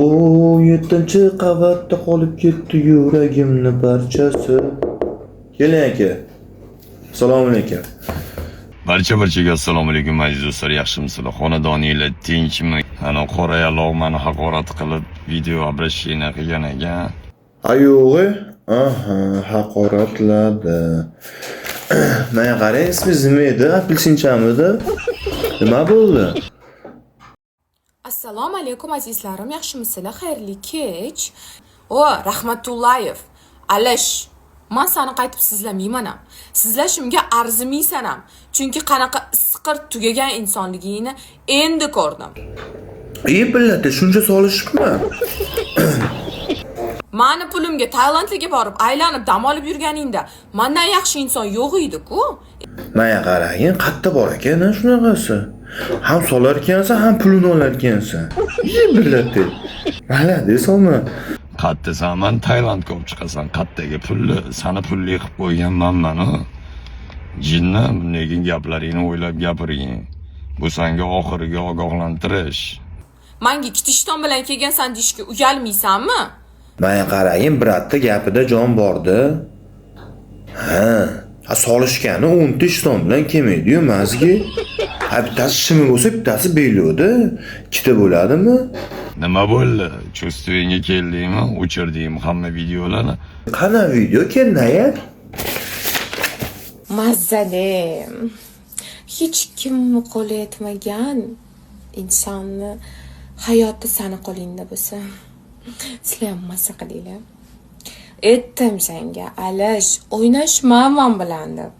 O 7-chi qavatda qolib ketdi yuragimni parchasi. Keling aka. Assalomu alaykum. Barchaga assalomu alaykum aziz do'stlar, yaxshimisizlar? Xonadoninglar tinchmi? Ana qora yaloq meni haqorat qilib video обращение qilgan ekan. Ayog'i? Aha, haqoratladi. Mana qarang, ismingiz nima edi? Apelsinchamidi? Nima bo'ldi? Assalomu alaykum azizlarim, yaxshimisizlar? Xayrli kech. Rahmatullayev. Alash, men seni qaytib sizlamayman ham. Sizlashimga arzimaysan ham. Chunki qanaqa isqir tugagan insonligingni endi ko'rdim. Billati shuncha solishibmi? Mani pulimga Tailandga borib, aylanib dam olib yurganingda mendan yaxshi inson yo'q edi-ku. Mana qarang, qatta bor ekan shunaqasi. Ham solar ekansan, ham pulini olar ekansan. Billati. Malades olma. Qattasan, men Tailandga olib chiqasan, qattaga pulli, seni pulli qilib qo'yganman mana. Jinni, bunday gaplaringni o'ylab gapiring. Bu senga oxiriga ogohlantirish. Menga kitishton bilan kelgansan deyishga uyalmaysanmi? Mana qarang, bratda gapida jon bordi. Ha, solishgani 10 ta ishton bilan kelmaydi-yu mazgi. Ha, bittasi shimi bo'lsa, bittasi beludi. Ikkita bo'ladimi? Nima bo'ldi? Chustvenga keldingmi? O'chirdingmi hamma videolarni? Qana video kelnaya? Mazzali. Hech kim qo'li yetmagan insonni hayoti seni qo'lingda bo'lsa, sizlar ham mazza qilinglar. Aytdim senga, Alash, o'ynashma men bilan deb.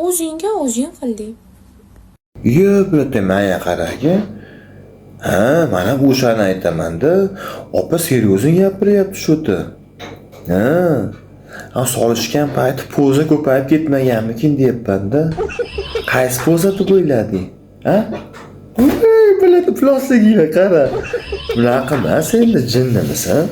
O'zingga o'zing qilding. Yo'q, mana qarang. Ha, mana bu o'shani aytaman-da. Opa seriozin gapiryapti shu-da. Ha, solishgan payti poza ko'payib ketmaganmikin deyapman-da. Qaysi poza deb o'ylading? Ha? Biladi plastigingga qara. Bunaqa emas endi jinnimisan.